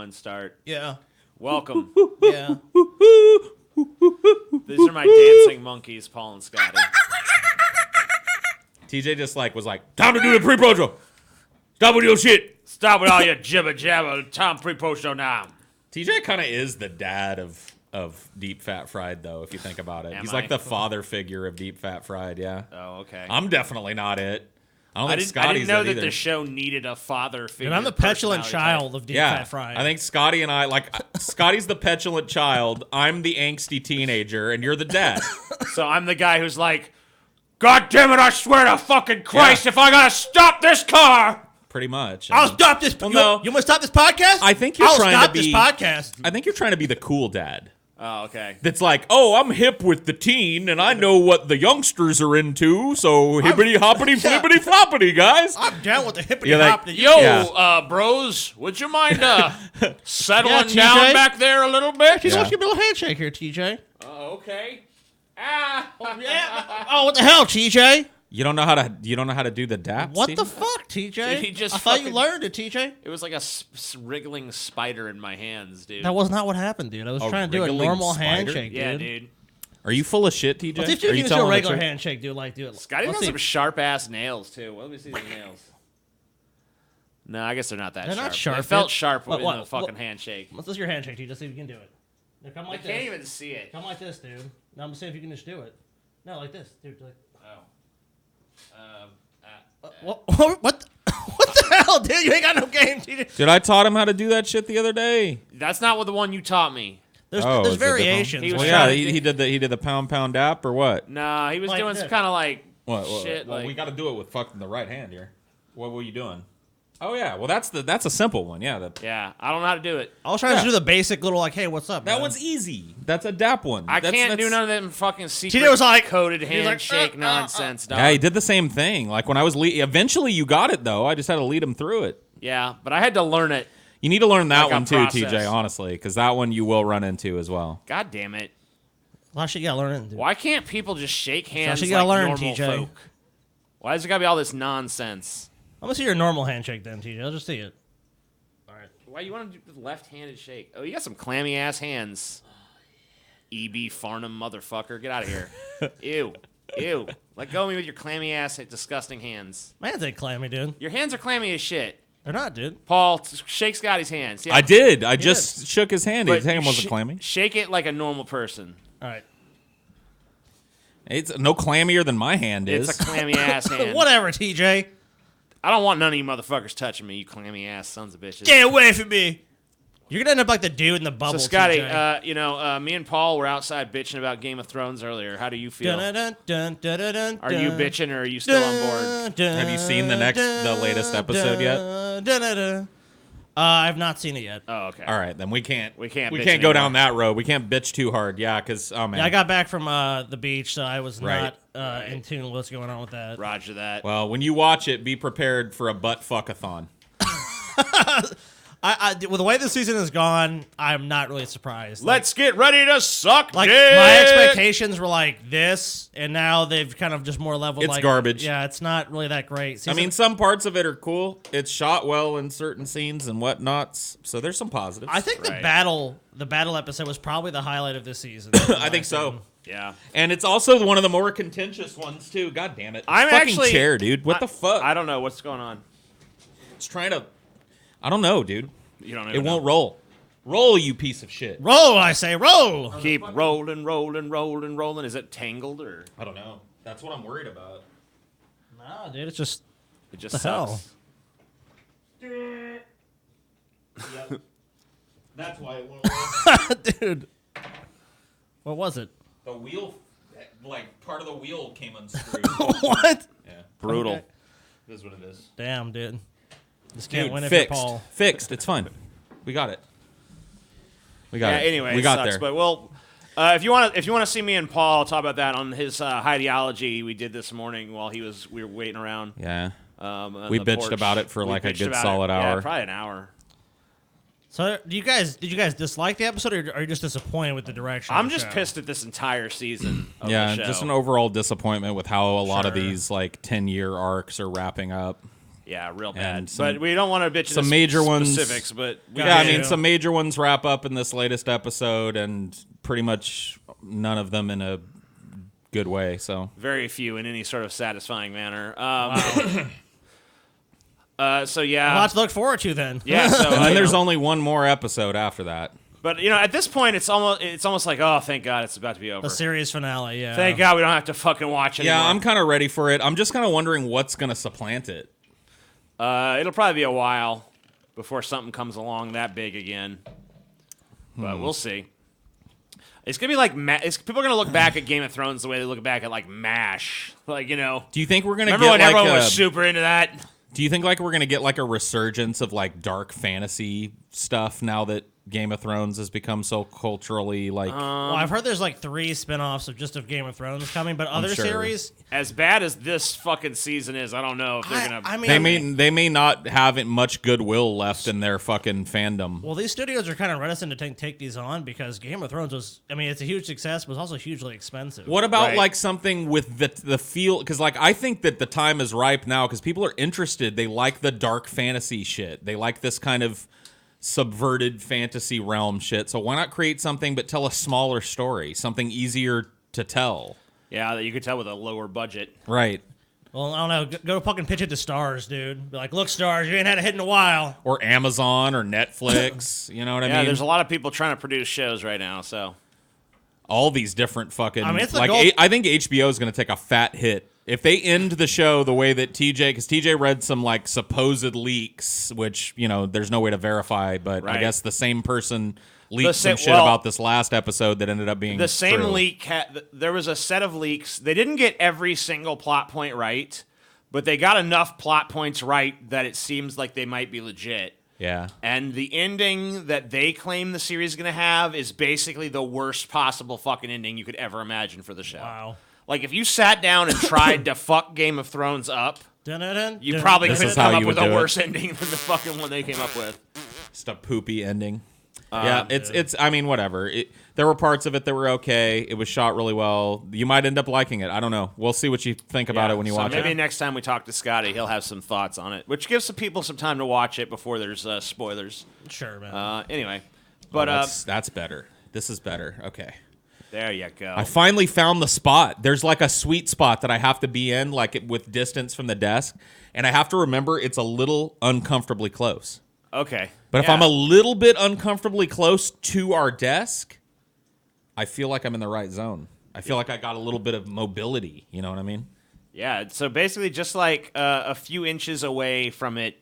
one start. Yeah. Welcome. Yeah. These are my dancing monkeys, Paul and Scotty. TJ just was like, time to do the pre-pro show. Stop with your shit. Stop with all your jibber jabber. Time pre-post show now. TJ kind of is the dad of Deep Fat Fried, though, if you think about it. He's like the father figure of Deep Fat Fried, yeah. Oh, okay. I'm definitely not it. I didn't know that the show needed a father figure. Dude, I'm the petulant child of Deep Fat Fried. I think Scotty and I, Scotty's the petulant child, I'm the angsty teenager, and you're the dad. So I'm the guy who's like, God damn it, I swear to fucking Christ, if I gotta stop this car. Pretty much. I'll stop this. You want to stop this podcast? I think you're trying to be. I'll stop this podcast. I think you're trying to be the cool dad. Oh, okay. That's like, oh, I'm hip with the teen, and I know what the youngsters are into, so hippity hoppity flippity floppity, guys. I'm down with the hippity hop. Bros, would you mind settling down back there a little bit? Just want your little handshake here, TJ. Oh, okay. Ah. Oh, what the hell, TJ? You don't know how to do the dap. What the fuck, TJ? He just I thought you learned it, TJ. It was like a wriggling spider in my hands, dude. That was not what happened, dude. I was trying to do a normal handshake, dude. Yeah, dude. Are you full of shit, TJ? Let's see if you can do a regular handshake, dude. Do it. Scotty's got some sharp ass nails too. Let me see the nails. No, I guess they're not that sharp. They're not sharp. They felt sharp with the fucking handshake. handshake. Let's do your handshake, TJ. Let's see if you can do it. Now, come like this. I can't even see it. Come like this, dude. Now I'm gonna see if you can just do it. No, like this, dude. Like. What the hell, dude? You ain't got no game, TJ. Dude, I taught him how to do that shit the other day. That's not what the one you taught me. There's variations. He did the pound dap or what? Nah, he was doing some kind of like shit. Well, we got to do it with fucking the right hand here. What were you doing? Oh yeah, well that's a simple one. Yeah. Yeah, I don't know how to do it. I was trying to do the basic little hey, what's up? That one's easy. That's a dap one. I can't do none of them fucking secret was like, coded handshake nonsense. Dog. Yeah, he did the same thing. Like when I was eventually you got it though. I just had to lead him through it. Yeah, but I had to learn it. You need to learn that one too, process. TJ. Honestly, because that one you will run into as well. God damn it! Why should you gotta learn it? Dude? Why can't people just shake hands like normal TJ. folk? Why does it gotta be all this nonsense? I'm gonna see your normal handshake then, TJ. I'll just see it. All right. Why you want to do the left-handed shake? Oh, you got some clammy ass hands. E.B. Farnham, motherfucker, get out of here! Ew! Let go of me with your clammy ass, disgusting hands. My hands ain't clammy, dude. Your hands are clammy as shit. They're not, dude. Paul, shake Scotty's hands. Yeah. I did. I just shook his hand. His hand wasn't clammy. Shake it like a normal person. All right. It's no clammier than my hand is. It's a clammy ass hand. Whatever, TJ. I don't want none of you motherfuckers touching me, you clammy ass sons of bitches. Get away from me. You're gonna end up like the dude in the bubble. So Scotty, TJ. me and Paul were outside bitching about Game of Thrones earlier. How do you feel? Are you bitching or are you still on board? Have you seen the latest episode yet? I've not seen it yet. Oh, okay. All right, then we can't bitch go down that road. We can't bitch too hard. Yeah, because man. Yeah, I got back from the beach, so I was not in tune with what's going on with that. Roger that. Well, when you watch it, be prepared for a butt fuckathon. With the way the season has gone, I'm not really surprised. Let's get ready to suck dick. My expectations were like this, and now they've kind of just more leveled. It's garbage. Yeah, it's not really that great. I mean, some parts of it are cool. It's shot well in certain scenes and whatnots, so there's some positives. I think the battle episode was probably the highlight of this season. I think so. Yeah, and it's also one of the more contentious ones too. God damn it! I'm fucking actually chair, dude. What the fuck? I don't know what's going on. It's trying to. I don't know, dude. You don't. It won't roll. Roll, you piece of shit. Roll, I say, roll. Keep rolling. Is it tangled or? I don't know. That's what I'm worried about. Nah, dude, it just sucks. Hell? Yep. That's why it won't roll. Dude. What was it? The wheel, part of the wheel came unscrewed. What? Yeah. Brutal. Okay. It is what it is. Damn, dude. Just can't win it fixed. for Paul. Fixed. It's fine. We got it. We got it. Anyway, we got sucks, there. But we'll. If you want to see me and Paul talk about that on his ideology we did this morning while we were waiting around. Yeah. We bitched porch. about it for We like a bitched good about solid it. hour. Yeah, probably an hour. So, did you guys dislike the episode, or are you just disappointed with the direction? I'm just pissed at this entire season. Of the show. Just an overall disappointment with how a lot of these 10-year arcs are wrapping up. Yeah, real bad. And some- But we don't want to bitch some into major ones- specifics, but Yeah, I mean, some major ones wrap up in this latest episode, and pretty much none of them in a good way. So very few in any sort of satisfying manner. Wow. So yeah, Lots to look forward to then. yeah. So and then there's know, only one more episode after that. but at this point, it's almost like, oh, thank God, it's about to be over. The series finale. Yeah. Thank God we don't have to fucking watch anymore. Yeah, I'm kind of ready for it. I'm just kind of wondering what's going to supplant it. It'll probably be a while before something comes along that big again. But we'll see. It's gonna be like people are gonna look back at Game of Thrones the way they look back at like MASH. Like, Do you think we're going to remember get when like everyone a, was super into that? Do you think like we're going to get like a resurgence of like dark fantasy stuff now that Game of Thrones has become so culturally like Well, I've heard there's like 3 spin-offs of Game of Thrones coming, but other sure. series, As bad as this fucking season is, I don't know if they're gonna. I mean, they may not have much goodwill left in their fucking fandom. well, these studios are kind of reticent to take these on because Game of Thrones was, I mean, it's a huge success, but it's also hugely expensive. What about Right. like something with the feel? Because like I think that the time is ripe now because people are interested. They like the dark fantasy shit. They like this kind of subverted fantasy realm shit. So why not create something but tell a smaller story, something easier to tell? Yeah, that you could tell with a lower budget. Right. Well, I don't know. Go fucking pitch it to Stars, dude. Be like, look, Stars, you ain't had a hit in a while. Or Amazon or Netflix. You know what I Yeah, mean? there's a lot of people trying to produce shows right now. So All these different fucking. I mean, it's the like goal- I think HBO is going to take a fat hit if they end the show the way that because TJ read some like supposed leaks, which there's no way to verify, but I Right. guess the same person leaked sa- some shit well, about this last episode that ended up being the same true. leak there was a set of leaks. They didn't get every single plot point right, but they got enough plot points right that it seems like they might be legit. Yeah. And the ending that they claim the series is going to have is basically the worst possible fucking ending you could ever imagine for the show. Wow. Like, if you sat down and tried to fuck Game of Thrones up, Dun-dun-dun, you dun- probably This couldn't is how come up you with would a do it. worse ending than the fucking one they came up with. Just a poopy ending. Yeah, it's. I mean, whatever. There were parts of it that were okay. It was shot really well. You might end up liking it. I don't know. We'll see what you think about Yeah, it when you so watch maybe it. next time we talk to Scotty, he'll have some thoughts on it, which gives some people some time to watch it before there's spoilers. Sure, man. Anyway, but That's better. This is better. Okay. there you go. I finally found the spot. There's like a sweet spot that I have to be in, like with distance from the desk, and I have to remember it's a little uncomfortably close. Okay. But if I'm a little bit uncomfortably close to our desk, I feel like I'm in the right zone. I feel like I got a little bit of mobility. You know what I mean? Yeah, so basically just like a few inches away from it,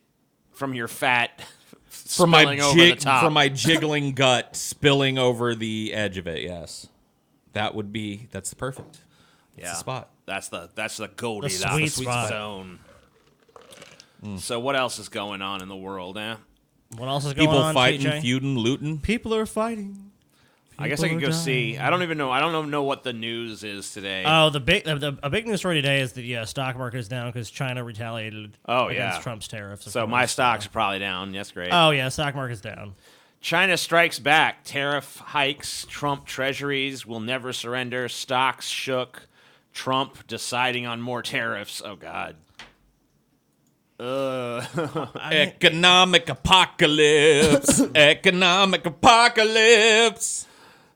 from your fat From my spilling over the top. from my jiggling gut spilling over the edge of it. Yes, that's the perfect. That's the spot. That's the Goldilocks The sweet spot. zone. So what else is going on in the world, eh? What else is going People on, fighting, TJ? feuding, looting. People are fighting. I guess I could go see. I don't even know. I don't know what the news is today. Oh, a big news story today is the stock market is down because China retaliated against yeah. Trump's tariffs. so my stocks are probably down. That's great. Oh yeah, stock market's down. China strikes back. Tariff hikes. Trump treasuries will never surrender. Stocks shook. Trump deciding on more tariffs. Oh God. Economic apocalypse. Economic apocalypse.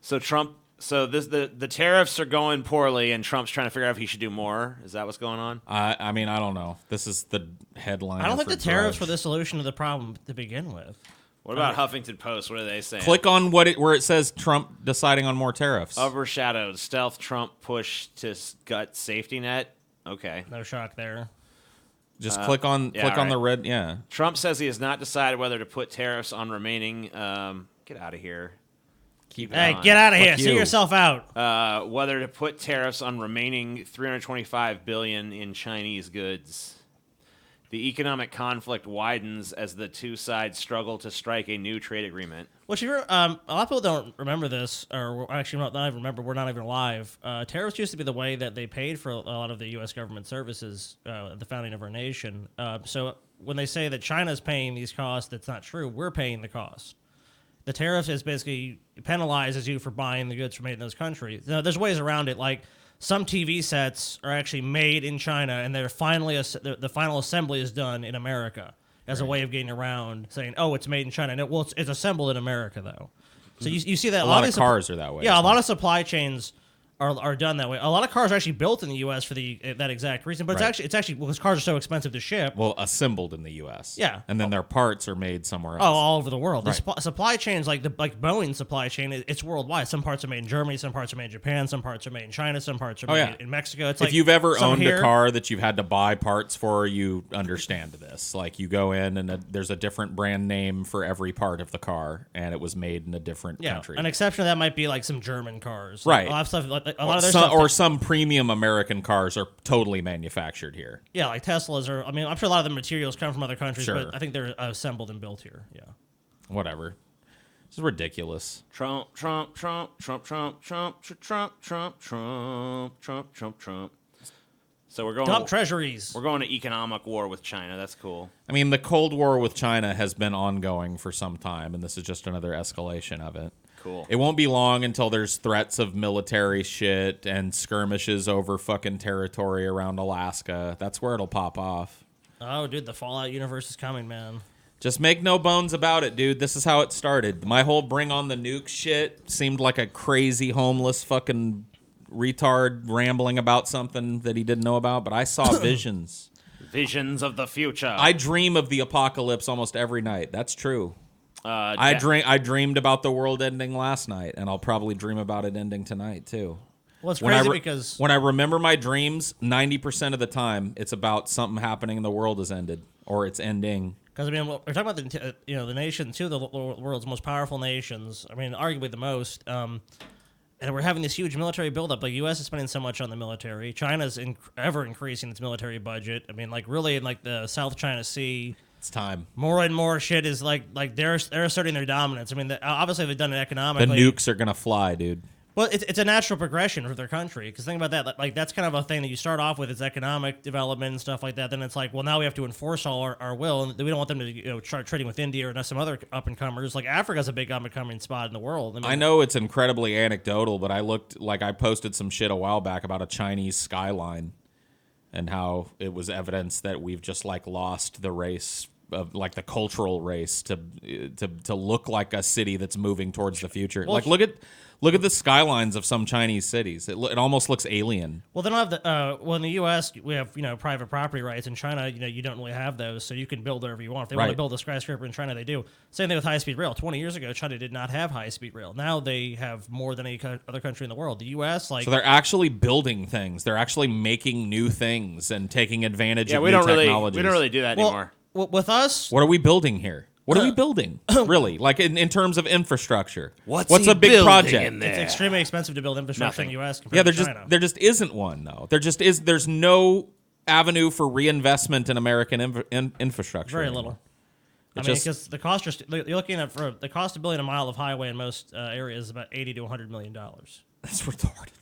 So Trump. So the tariffs are going poorly, and Trump's trying to figure out if he should do more. Is that what's going on? I mean, I don't know. This is the headline. I don't think for the tariffs Drudge. were the solution to the problem to begin with. What about Huffington Post? What are they saying? Click on where it says Trump deciding on more tariffs. Overshadowed. Stealth Trump push to gut safety net. Okay. No shock there. Just click on yeah, the right. red. Yeah. Trump says he has not decided whether to put tariffs on remaining. Get out of here. Keep it Hey, on. get out of here. Fuck See you. yourself out. Whether to put tariffs on remaining $325 billion in Chinese goods. The economic conflict widens as the two sides struggle to strike a new trade agreement. Which, a lot of people don't remember this, or actually not even remember. We're not even alive. Tariffs used to be the way that they paid for a lot of the U.S. government services at the founding of our nation. So when they say that China's paying these costs, that's not true. We're paying the cost. The tariff is basically penalizes you for buying the goods from made in those countries. Now, there's ways around it, like some TV sets are actually made in China, and they're finally the final assembly is done in America as a way of getting around saying, "Oh, it's made in China." And it's assembled in America though. So you see that A lot of these cars are that way. Yeah, a lot of supply chains are done that way. A lot of cars are actually built in the U.S. for that exact reason, but it's actually because cars are so expensive to ship. Well, assembled in the U.S. Yeah. And then their parts are made somewhere else. Oh, all over the world. Right. The supply chains, like Boeing supply chain, it's worldwide. Some parts are made in Germany, some parts are made in Japan, some parts are made in China, some parts are made in Mexico. It's if you've ever owned a car that you've had to buy parts for, you understand this. Like you go in and there's a different brand name for every part of the car, and it was made in a different country. An exception to that might be like some German cars. Right. A lot of stuff. A lot of their stuff. Or some premium American cars are totally manufactured here. Yeah, like Teslas are. I mean, I'm sure a lot of the materials come from other countries, Sure. but I think they're assembled and built here. Yeah. Whatever. This is ridiculous. Trump, Trump, Trump, Trump, Trump, Trump, Trump, Trump, Trump, Trump, Trump, Trump. So we're going. Dump treasuries. We're going to economic war with China. That's cool. I mean, the Cold War with China has been ongoing for some time, and this is just another escalation of it. Cool. It won't be long until there's threats of military shit and skirmishes over fucking territory around Alaska. That's where it'll pop off. Oh, dude, the Fallout universe is coming, man. Just make no bones about it, dude. This is how it started. My whole bring on the nuke shit seemed like a crazy homeless fucking retard rambling about something that he didn't know about, but I saw visions. Visions of the future. I dream of the apocalypse almost every night. That's true. I dreamed about the world ending last night, and I'll probably dream about it ending tonight too. Well, it's crazy because when I remember my dreams, 90% of the time, it's about something happening and the world has ended or it's ending. Because I mean, we're talking about the nation, two of the world's most powerful nations. I mean, arguably the most. And we're having this huge military buildup. The U.S. is spending so much on the military. China's ever increasing its military budget. I mean, like really in like the South China Sea. It's time. More and more shit is like they're asserting their dominance. I mean, obviously they've done it economically. The nukes are gonna fly, dude. Well, it's a natural progression for their country. Because think about that. Like that's kind of a thing that you start off with. It's economic development and stuff like that. Then it's like, well, now we have to enforce all our will, and we don't want them to start trading with India or some other up and comers. Like Africa's a big up and coming spot in the world. I know it's incredibly anecdotal, but I posted some shit a while back about a Chinese skyline, and how it was evidence that we've just like lost the race of like the cultural race to look like a city that's moving towards the future. Well, like look at the skylines of some Chinese cities. It almost looks alien. Well, they don't have the in the U.S. we have private property rights. In China, you don't really have those, so you can build whatever you want. If they want to build a skyscraper in China, they do. Same thing with high-speed rail. 20 years ago, China did not have high-speed rail. Now they have more than any other country in the world. The U.S. So they're actually building things. They're actually making new things and taking advantage of new technologies. We don't really do that anymore. Well, with us, what are we building here? What are we building, really? Like in terms of infrastructure, what's a big project? in there? it's extremely expensive to build infrastructure in the U.S. Yeah, compared to China. there just isn't one though. There's no avenue for reinvestment in American infrastructure. Very anymore. little. I mean, because the cost you're looking at for the cost of building a mile of highway in most areas is about $80 to $100 million. That's retarded.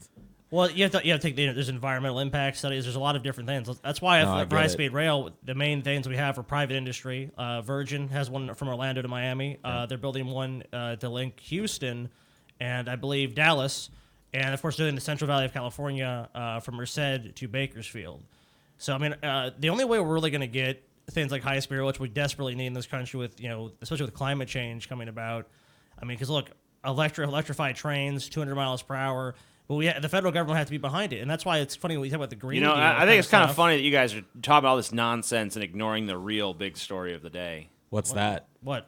Well, you have to take there's environmental impact studies. There's a lot of different things. That's why for high-speed rail, the main things we have for private industry. Virgin has one from Orlando to Miami. They're building one to link Houston, and I believe Dallas, and of course doing the Central Valley of California from Merced to Bakersfield. So I mean, the only way we're really going to get things like high-speed rail, which we desperately need in this country, with especially with climate change coming about. I mean, because look, electrified trains, 200 miles per hour. Well, the federal government has to be behind it, and that's why it's funny when you talk about the Green Deal. I think it's kind of funny that you guys are talking about all this nonsense and ignoring the real big story of the day. What's that? What?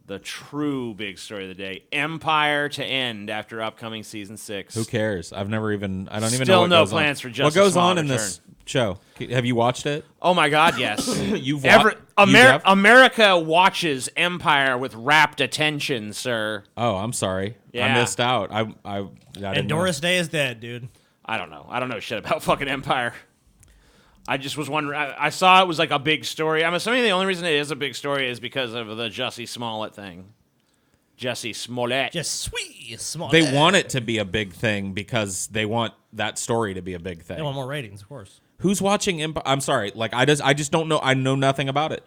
The true big story of the day: Empire to end after upcoming season 6. Who cares? I don't even know what Still goes no on. plans for What Justice goes Small on in return. this show? Have you watched it? Oh my God, yes. You have? America watches Empire with rapt attention, sir. Oh, I'm sorry. Yeah. I missed out. I didn't And know. Doris Day is dead, dude. I don't know. I don't know shit about fucking Empire. I just was wondering. I saw it was like a big story. I'm assuming the only reason it is a big story is because of the Jussie Smollett thing. Jussie Smollett. Just sweet small. They want it to be a big thing because they want that story to be a big thing. They want more ratings, of course. Who's watching Empire? I'm sorry. Like I just don't know. I know nothing about it.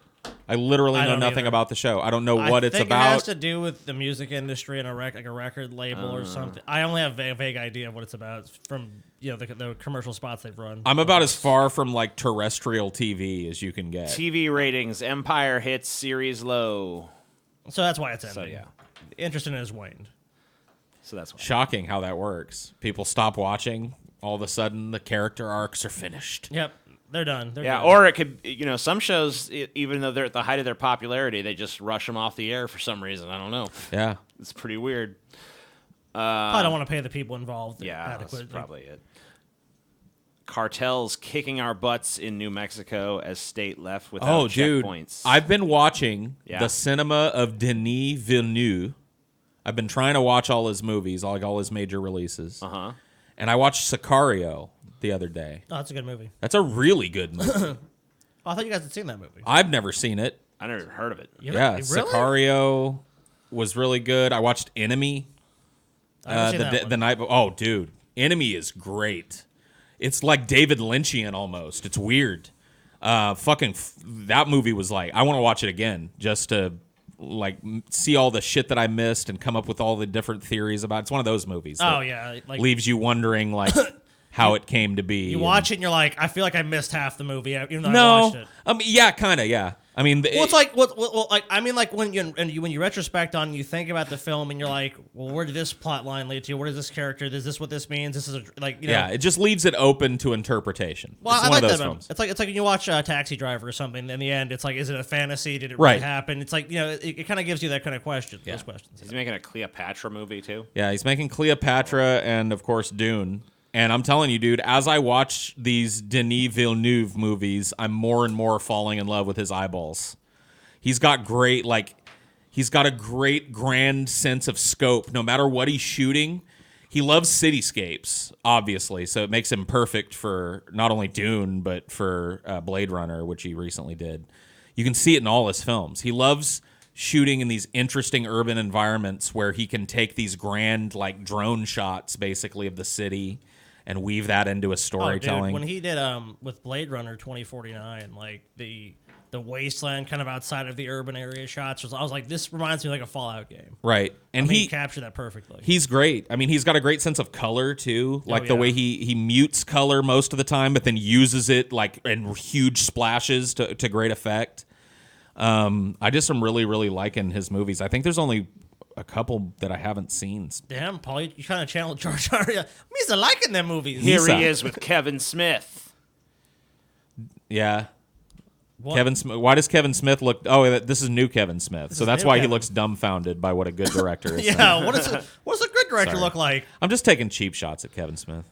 I literally I know don't nothing either. about the show. I don't know what I it's think about. It has to do with the music industry and a record label or something. I only have a vague idea of what it's about from the commercial spots they've run. I'm about as far from like terrestrial TV as you can get. TV ratings: Empire hits series low. So that's why it's ending. So yeah, Interest in it has waned. so that's why. Shocking how that works. People stop watching. All of a sudden, the character arcs are finished. Yep, they're done. They're Yeah, done. or it could, some shows, even though they're at the height of their popularity, they just rush them off the air for some reason. I don't know. Yeah. It's pretty weird. I don't want to pay the people involved. Yeah, adequately. that's probably it. Cartels kicking our butts in New Mexico as state left without Oh, dude. checkpoints. I've been watching Yeah. the cinema of Denis Villeneuve. I've been trying to watch all his movies, like all his major releases. Uh-huh. And I watched Sicario the other day. Oh, that's a good movie. That's a really good movie. Oh, I thought you guys had seen that movie. I've never seen it. I never heard of it. Yeah, really? Sicario was really good. I watched Enemy I haven't seen that one. the night. Oh, dude, Enemy is great. It's like David Lynchian almost. It's weird. That movie was like, I want to watch it again just to like see all the shit that I missed and come up with all the different theories about it. It's one of those movies. Oh that yeah, like leaves you wondering like how it came to be. you watch it and you're like, I feel like I missed half the movie even though I No, watched it. yeah, kind of, yeah. I mean, Well, it's like like I mean, like when you retrospect on, you think about the film and you're like, well, where did this plot line lead to? What is this character? Is this what this means? This is yeah, it just leaves it open to interpretation. Well, it's I one like of those that. films. It's like when you watch Taxi Driver or something. In the end, it's like, is it a fantasy? Did it Right. really happen? It's like it kind of gives you that kind of question. Those questions. He's making a Cleopatra movie, too. Yeah, he's making Cleopatra and, of course, Dune. And I'm telling you, dude, as I watch these Denis Villeneuve movies, I'm more and more falling in love with his eyeballs. He's got a great grand sense of scope. No matter what he's shooting, he loves cityscapes, obviously. So it makes him perfect for not only Dune, but for Blade Runner, which he recently did. You can see it in all his films. He loves shooting in these interesting urban environments where he can take these grand, like, drone shots, basically, of the city and weave that into a Oh, dude, storytelling. when he did with Blade Runner 2049, like the wasteland kind of outside of the urban area shots, I was like, this reminds me of like a Fallout game. Right. And He he captured that perfectly. he's great. I mean, he's got a great sense of color too. Like the yeah. way he mutes color most of the time, but then uses it like in huge splashes to great effect. I just am really, really liking his movies. I think there's only a couple that I haven't seen. Damn, Paul, you kind of channeled George R. He's liking them movies. Here Misa. he is with Kevin Smith. Yeah. What? Kevin Smith. Why does Kevin Smith look? Oh, this is new Kevin Smith. So is that's new why he Kevin. looks dumbfounded by what a good director is. Yeah, what does a good director Sorry. look like? I'm just taking cheap shots at Kevin Smith.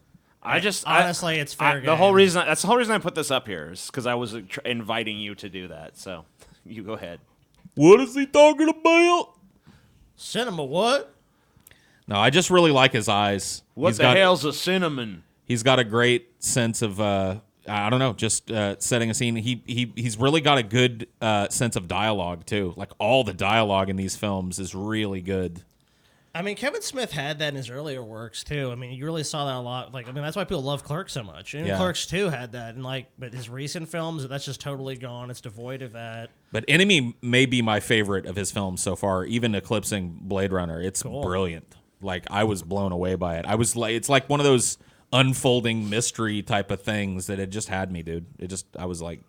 Honestly, it's fair The whole game. reason that's the whole reason I put this up here is because I was inviting you to do that. So you go ahead. What is he talking about? Cinema, what? No, I just really like his eyes. What He's the got- hell's a cinnamon? He's got a great sense of I don't know, just setting a scene. He's really got a good sense of dialogue too. Like all the dialogue in these films is really good. I mean, Kevin Smith had that in his earlier works too. I mean, you really saw that a lot. That's why people love Clerks so much. And Yeah. Clerks 2 had that, and but his recent films, that's just totally gone. It's devoid of that. But Enemy may be my favorite of his films so far, even eclipsing Blade Runner. It's brilliant. Like I was blown away by it. I was like, it's like one of those unfolding mystery type of things that it just had me, dude. I was like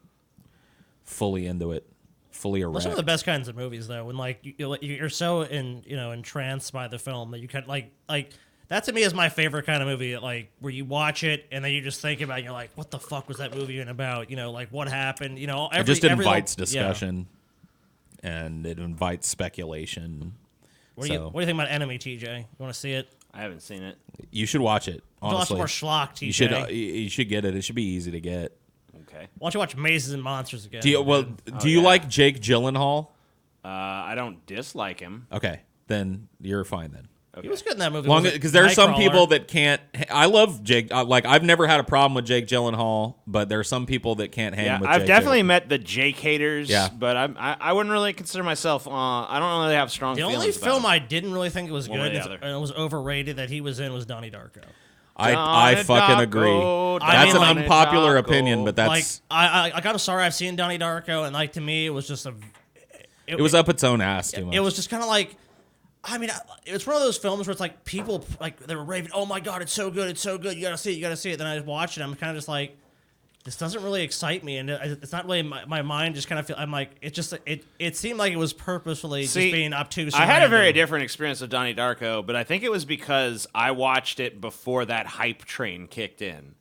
fully into it, fully erect. Those are the best kinds of movies, though. When you're so entranced by the film that you can like that to me is my favorite kind of movie. Like where you watch it and then you just think about it, and you're like, what the fuck was that movie even about? Like what happened? It just invites discussion and it invites speculation. What do you think about Enemy, TJ? You want to see it? I haven't seen it. You should watch it. Lots Honestly, more schlock, TJ. you should get it. It should be easy to get. Okay. Why don't you watch Mazes and Monsters again? Do you like Jake Gyllenhaal? I don't dislike him. Okay, then you're fine then. Okay. He was good in that movie. Because there are some Nightcrawler. people that can't. I love Jake. I've never had a problem with Jake Gyllenhaal, but there are some people that can't hang Yeah, with. I've Jake definitely Gyllenhaal. met the Jake haters. Yeah. But I wouldn't really consider myself. I don't really have strong The feelings only about film him. I didn't really think it was One way good or the and it was overrated that he was in was Donnie Darko. I fucking agree. That's an Donnie unpopular Darko. opinion, but Like that's I'm sorry, I've seen Donnie Darko, and like to me, it was just it was up its own ass too much. It was just kind of like, I mean, it's one of those films where it's like people like they were raving, "Oh my god, it's so good, you gotta see it, you gotta see it." Then I just watch it, I'm kind of just like, this doesn't really excite me, and it's not really my mind. Just kind of feel, I'm like, it seemed like it was purposefully just being obtuse. I and had a very random. different experience with Donnie Darko, but I think it was because I watched it before that hype train kicked in.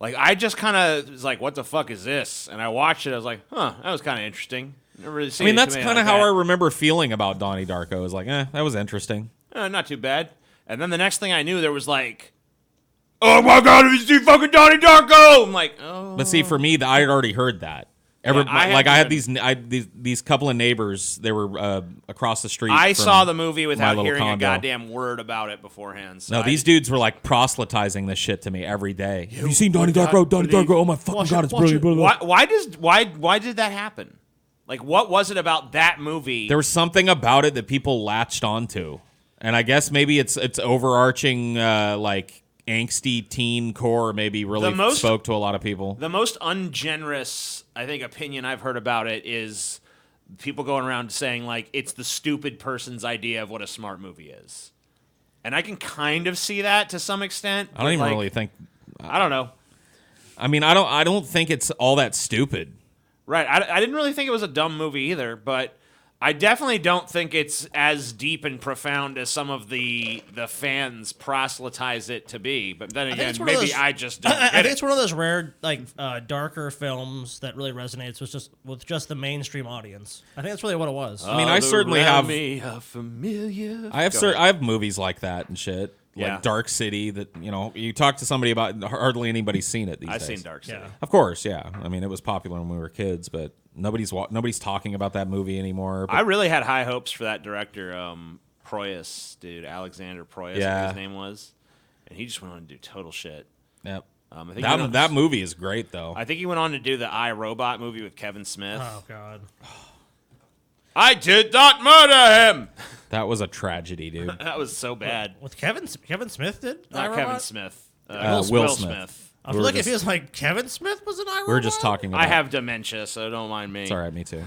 Like, I just kind of was like, what the fuck is this? And I watched it, I was like, huh, that was kind of interesting. Never really seen that's anything kind of like how I that. remember feeling about Donnie Darko. I was like, that was interesting. Not too bad. And then the next thing I knew, there was like, oh my god, have you seen fucking Donnie Darko? I'm like, oh. But see, for me, I had already heard that. I had hadn't these couple of neighbors. They were across the street. I from saw the movie my without little hearing a condo. goddamn word about it beforehand. So No, I- these dudes were like proselytizing this shit to me every day. Have you seen Donnie Darko? Donnie Darko? Oh my fucking god, it's brilliant. Why did that happen? Like, what was it about that movie? There was something about it that people latched onto, and I guess maybe it's overarching like angsty teen core maybe really spoke to a lot of people. The most ungenerous, I think, opinion I've heard about it is people going around saying, like, it's the stupid person's idea of what a smart movie is. And I can kind of see that to some extent. I don't even really think. I don't know. I mean, I don't think it's all that stupid. Right. I didn't really think it was a dumb movie either, but I definitely don't think it's as deep and profound as some of the fans proselytize it to be. But then again, maybe I just don't I get think it. it's one of those rare, like, darker films that really resonates with just the mainstream audience. I think that's really what it was. I mean, I certainly have. Me a familiar. I have movies like that and shit. Yeah. Like Dark City that, you talk to somebody about, hardly anybody's seen it these I've days. seen Dark City. Yeah. Of course, yeah. I mean, it was popular when we were kids, but nobody's talking about that movie anymore. But I really had high hopes for that director, Proyas, dude, Alexander Proyas, I think his name was, and he just went on to do total shit. yep. I think he went on- that movie is great, though. I think he went on to do the I, Robot movie with Kevin Smith. Oh God. I did not murder him. That was a tragedy, dude. That was so bad. With Kevin Smith did? Not iRobot? Kevin Smith. Will Smith. I feel like it feels like Kevin Smith was an iRobot. We were just talking about I have dementia, so don't mind me. It's all right, me too.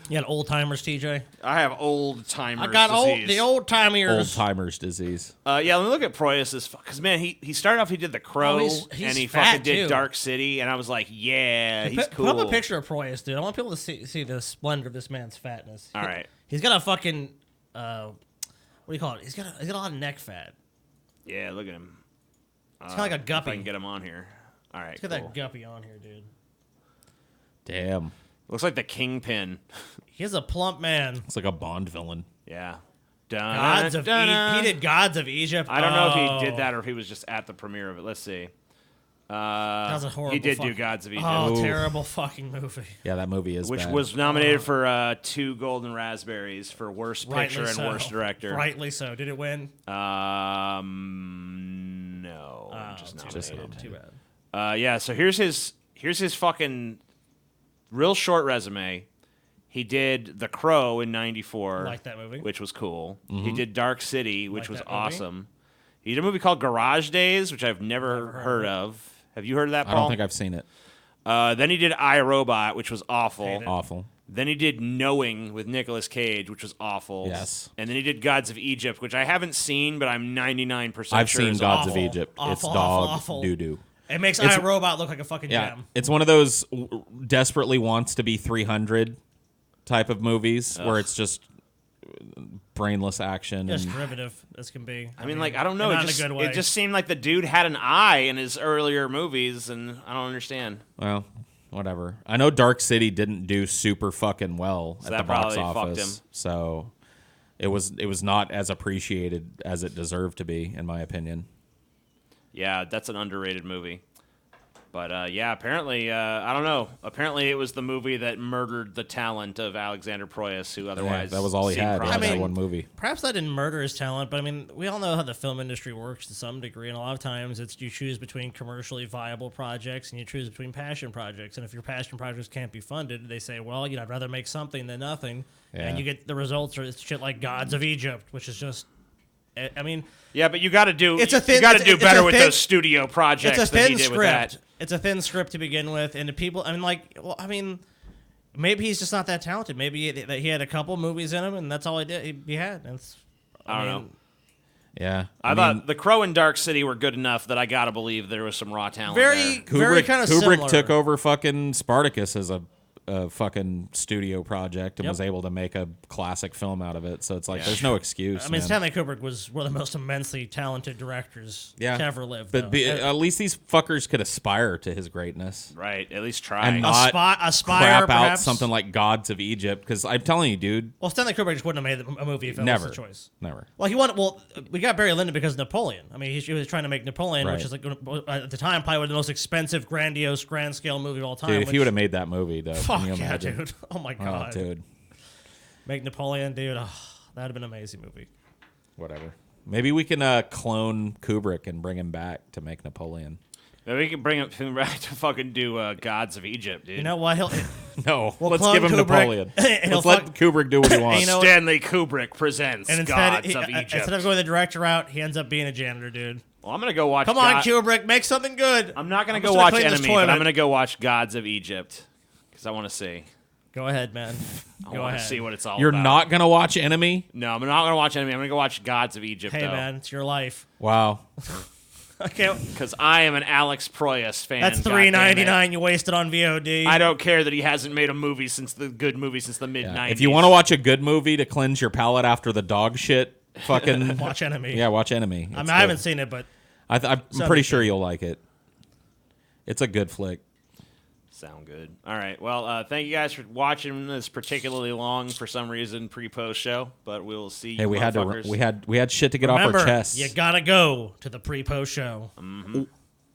You had old timers, TJ. I have old timers. I got disease. the old timers. Old timers disease. Yeah, let me look at Proyas' because man, he started off. He did The Crow, Oh, he's and he fat, fucking did too. Dark City, and I was like, yeah, he's cool. Put up a picture of Proyas, dude. I want people to see the splendor of this man's fatness. All right. He's got a fucking what do you call it? He's got a lot of neck fat. Yeah, look at him. It's kind of like a If I guppy. can get him on here. All right, Let's get cool. that guppy on here, dude. Damn. Looks like the Kingpin. He's a plump man. It's like a Bond villain. Yeah. Gods of Dun-dun-dun. He did Gods of Egypt. I don't know if Oh. he did that or if he was just at the premiere of it. Let's see. That was a horrible. He did do fucking- Gods of Egypt, Oh, Ooh. terrible fucking movie. Yeah, that movie is which bad. was nominated for 2 Golden Raspberries for Worst Picture Rightly and so. Worst Director. Rightly so. Did it win? No, just too nominated. bad. Too bad. Yeah, so here's his fucking real short resume. He did The Crow in '94, Like that movie. which was cool. Mm-hmm. He did Dark City, which Like was that movie? awesome. He did a movie called Garage Days, which I've never heard of. Have you heard of that, I Paul? don't think I've seen it. Then he did I, Robot, which was awful. Hate it. Awful. Then he did Knowing with Nicolas Cage, which was awful. Yes. And then he did Gods of Egypt, which I haven't seen, but I'm 99% I've sure seen is Gods awful. of Egypt. It's Awful, dog awful. doo-doo. It makes It's- iRobot look like a fucking Yeah, gem. it's one of those desperately wants to be 300 type of movies where it's just brainless action. Just And, derivative as can be. I mean, like, I don't know. Not It in just, a good way. it just seemed like the dude had an eye in his earlier movies, and I don't understand. well, whatever. I know Dark City didn't do super fucking well at that the box probably fucked office, him. so it was not as appreciated as it deserved to be, in my opinion. Yeah, that's an underrated movie. But yeah, apparently, I don't know. Apparently, it was the movie that murdered the talent of Alexander Proyas, who Yeah, otherwise that was all he seemed had. He had promising. that one movie. Perhaps that didn't murder his talent, but I mean, we all know how the film industry works to some degree, and a lot of times it's you choose between commercially viable projects and you choose between passion projects. And if your passion projects can't be funded, they say, well, I'd rather make something than nothing. Yeah. And you get the results are shit like Gods of Egypt, which is just I mean, Yeah, but you got to do. It's a thin- You got to it's- do it's better a with thin- those studio projects it's a than he thin did with that. script. It's a thin script to begin with, and the people. I mean, maybe he's just not that talented. Maybe he had a couple movies in him, and that's all he did. He had. I don't know. Yeah, I thought The Crow and Dark City were good enough that I gotta believe there was some raw talent Very, there. very kind of Kubrick similar. took over fucking Spartacus as a fucking studio project and Yep. was able to make a classic film out of it. So it's like there's no excuse. I mean, man. Stanley Kubrick was one of the most immensely talented directors to ever live. But though. at least these fuckers could aspire to his greatness Right, at least try. and not Aspire, crap out perhaps? something like Gods of Egypt. Because I'm telling you, dude, Well, Stanley Kubrick just wouldn't have made a movie if it never, was the choice. never. Well, he wanted. Well, we got Barry Lyndon because of Napoleon. I mean, he was trying to make Napoleon, Right. which is like at the time probably the most expensive, grandiose, grand scale movie of all time. Dude, if which, he would have made that movie, though, fuck can you yeah, imagine? dude! Oh my Oh, god, dude, make Napoleon, dude! Oh, that'd have been an amazing movie. whatever. Maybe we can clone Kubrick and bring him back to make Napoleon. Maybe we can bring him back to fucking do Gods of Egypt, dude. You know what? He'll No, We'll let's clone give him Kubrick, Napoleon. and he'll Let's let Kubrick do what he wants. you know- Stanley Kubrick presents and Gods instead, of Egypt. instead of going the director route, he ends up being a janitor, dude. Well, I'm gonna go watch. Come on, Kubrick, make something good. I'm not gonna I'm go just gonna watch clean this Enemy, but toilet. I'm gonna go watch Gods of Egypt because I want to see. Go ahead, man. I Go want ahead. to see what it's all You're about. not gonna watch Enemy? No, I'm not gonna watch Enemy. I'm gonna go watch Gods of Egypt. Hey, though, man, it's your life. Wow. I can't. because I am an Alex Proyas fan. That's goddammit. $3.99 you wasted on VOD. I don't care that he hasn't made a movie since the mid '90s. If you want to watch a good movie to cleanse your palate after the dog shit, fucking watch Enemy. yeah, watch Enemy. I mean, I haven't seen it, but I'm pretty sure you'll like it. It's a good flick. sound good. All right. Well, thank you guys for watching this particularly long for some reason pre-post show, but we'll see. Hey, you we had to. motherfuckers. We had shit to get remember, off our chests. you gotta go to the pre-post show.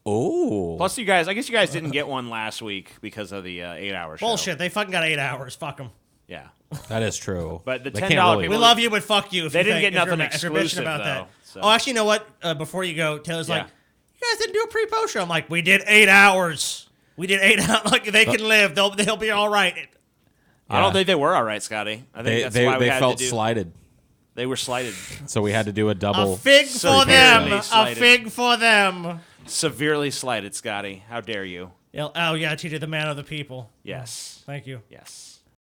Oh, Plus, you guys. I guess you guys didn't get one last week because of the 8-hour show. Bullshit. They fucking got 8 hours. Fuck them. Yeah. that is true. But the They $10 can't really- people- We love you, but fuck you. If They you didn't think- get if you're nothing not- if you're bitching exclusive, about though, that. so- Oh, actually, you know what? Before you go, Taylor's like, Yeah. you guys didn't do a pre-post show. I'm like, we did 8 hours. We did 8 hours. Like, they can live. They'll be all right. I don't think they were all right, Scotty. I think that's why we they had felt to do. slighted, They were slighted, so we had to do a A double. fig for them. severely A slighted. fig for them. severely slighted, Scotty. How dare you? Oh, yeah, TJ, the man of the people. Yes. Thank you. Yes.